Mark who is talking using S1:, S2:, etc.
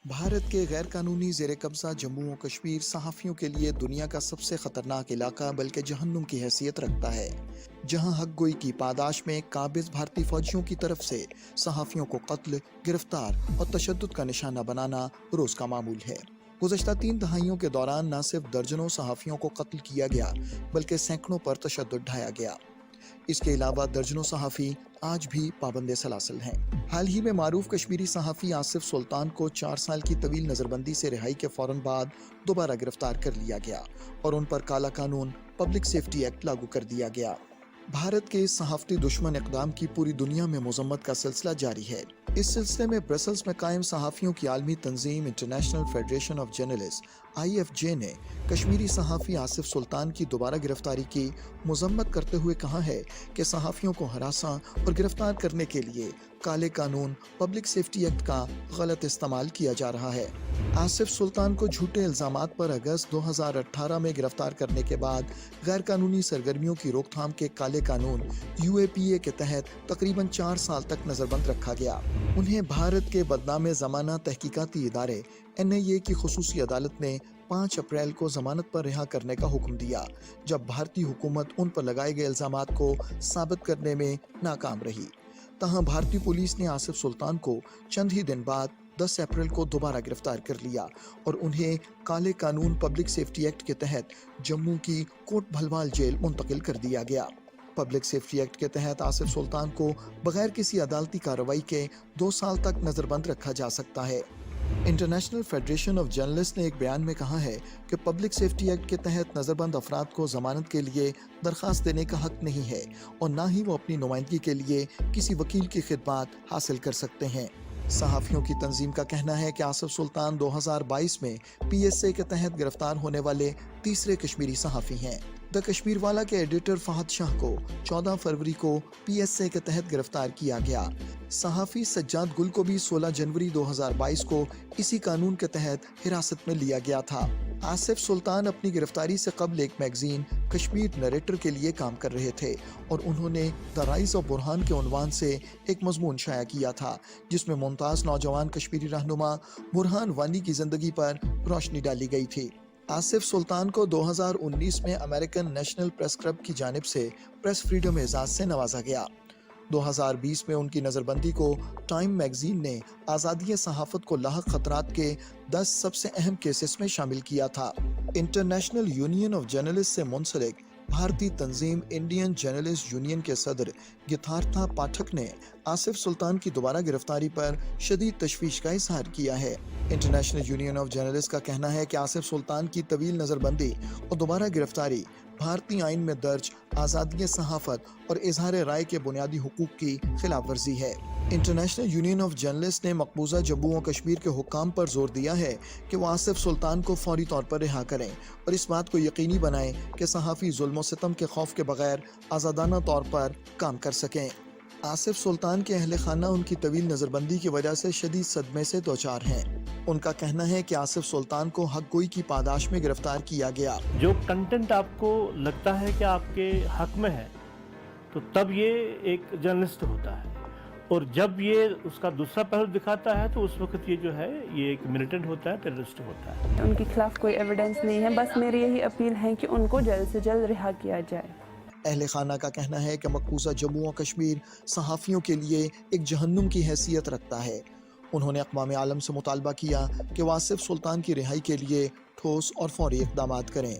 S1: بھارت کے غیر قانونی زیر قبضہ جموں و کشمیر صحافیوں کے لیے دنیا کا سب سے خطرناک علاقہ بلکہ جہنم کی حیثیت رکھتا ہے، جہاں حق گوئی کی پاداش میں قابض بھارتی فوجیوں کی طرف سے صحافیوں کو قتل، گرفتار اور تشدد کا نشانہ بنانا روز کا معمول ہے۔ گزشتہ 3 دہائیوں کے دوران نہ صرف درجنوں صحافیوں کو قتل کیا گیا بلکہ سینکڑوں پر تشدد ڈھایا گیا۔ اس کے علاوہ درجنوں صحافی آج بھی پابند سلاسل ہیں۔ حال ہی میں معروف کشمیری صحافی آصف سلطان کو 4 سال کی طویل نظر بندی سے رہائی کے فوراً بعد دوبارہ گرفتار کر لیا گیا اور ان پر کالا قانون پبلک سیفٹی ایکٹ لاگو کر دیا گیا۔ بھارت کے صحافتی دشمن اقدام کی پوری دنیا میں مذمت کا سلسلہ جاری ہے۔ اس سلسلے میں برسلز میں قائم صحافیوں کی عالمی تنظیم international federation of journalist IFJ نے کشمیری صحافی آصف سلطان کی دوبارہ گرفتاری کی مذمت کرتے ہوئے کہا ہے کہ صحافیوں کو ہراساں اور گرفتار کرنے کے لیے کالے قانون پبلک سیفٹی ایکٹ کا غلط استعمال کیا جا رہا ہے۔ آصف سلطان کو جھوٹے الزامات پر اگست 2018 میں گرفتار کرنے کے بعد غیر قانونی سرگرمیوں کی روک تھام کے کالے قانون UAPA کے تحت تقریباً 4 سال تک نظر بند رکھا گیا۔ انہیں بھارت کے بدنام زمانہ تحقیقاتی ادارے NIA کی خصوصی عدالت نے 5 اپریل کو ضمانت پر رہا کرنے کا حکم دیا، جب بھارتی حکومت ان پر لگائے گئے الزامات کو ثابت کرنے میں ناکام رہی۔ تاہم بھارتی پولیس نے آصف سلطان کو چند ہی دن بعد 10 اپریل کو دوبارہ گرفتار کر لیا اور انہیں کالے قانون پبلک سیفٹی ایکٹ کے تحت جموں کی کوٹ بھلوال جیل منتقل کر دیا گیا۔ پبلک سیفٹی ایکٹ کے تحت آصف سلطان کو بغیر کسی عدالتی کارروائی کے 2 سال تک نظر بند رکھا جا سکتا ہے۔ انٹرنیشنل فیڈریشن آف جرنلسٹ نے ایک بیان میں کہا ہے کہ پبلک سیفٹی ایکٹ کے تحت نظر بند افراد کو ضمانت کے لیے درخواست دینے کا حق نہیں ہے اور نہ ہی وہ اپنی نمائندگی کے لیے کسی وکیل کی خدمات حاصل کر سکتے ہیں۔ صحافیوں کی تنظیم کا کہنا ہے کہ آصف سلطان 2022 میں PSA کے تحت گرفتار ہونے والے تیسرے کشمیری صحافی ہیں۔ دی کشمیر والا کے ایڈیٹر فہد شاہ کو 14 فروری کو PSA کے تحت گرفتار کیا گیا۔ صحافی سجاد گل کو بھی 16 جنوری 2022 کو اسی قانون کے تحت حراست میں لیا گیا تھا۔ آصف سلطان اپنی گرفتاری سے قبل ایک میگزین کشمیر نریٹر کے لیے کام کر رہے تھے اور انہوں نے دی رائز آف برہان کے عنوان سے ایک مضمون شائع کیا تھا جس میں ممتاز نوجوان کشمیری رہنما برہان وانی کی زندگی پر روشنی ڈالی گئی تھی۔ آصف سلطان کو 2019 میں امریکن نیشنل پریس کلب کی جانب سے پریس فریڈم اعزاز سے نوازا گیا۔ 2020 میں ان کی نظر بندی کو ٹائم میگزین نے آزادی صحافت کو لاحق خطرات کے 10 سب سے اہم کیسز میں شامل کیا تھا۔ انٹرنیشنل یونین آف جرنلسٹ سے منسلک بھارتی تنظیم انڈین جرنلسٹ یونین کے صدر گتھارتھا پاٹھک نے آصف سلطان کی دوبارہ گرفتاری پر شدید تشویش کا اظہار کیا ہے۔ انٹرنیشنل یونین آف جرنلسٹ کا کہنا ہے کہ آصف سلطان کی طویل نظر بندی اور دوبارہ گرفتاری بھارتی آئین میں درج آزادی صحافت اور اظہار رائے کے بنیادی حقوق کی خلاف ورزی ہے۔ انٹرنیشنل یونین آف جرنلسٹ نے مقبوضہ جموں و کشمیر کے حکام پر زور دیا ہے کہ وہ آصف سلطان کو فوری طور پر رہا کریں اور اس بات کو یقینی بنائیں کہ صحافی ظلم و ستم کے خوف کے بغیر آزادانہ طور پر کام کر سکیں۔ آصف سلطان کے اہل خانہ ان کی طویل نظر بندی کی وجہ سے شدید صدمے سے دوچار ہیں۔ ان کا کہنا ہے کہ آصف سلطان کو حق گوئی کی پاداش میں گرفتار کیا گیا۔
S2: جو کنٹینٹ آپ کو لگتا ہے کہ آپ کے حق میں ہے تو تب یہ ایک جرنلسٹ ہوتا ہے، اور جب یہ اس کا دوسرا پہلو دکھاتا ہے تو اس وقت یہ جو ہے یہ ایک ملیٹنٹ ہوتا ہے، ٹیررسٹ ہوتا ہے۔
S3: ان کے خلاف کوئی ایویڈنس نہیں ہے، بس میری یہی اپیل ہے کہ ان کو جلد سے جلد رہا کیا جائے۔
S1: اہل خانہ کا کہنا ہے کہ مقبوضہ جموں و کشمیر صحافیوں کے لیے ایک جہنم کی حیثیت رکھتا ہے۔ انہوں نے اقوام عالم سے مطالبہ کیا کہ وہ آصف سلطان کی رہائی کے لیے ٹھوس اور فوری اقدامات کریں۔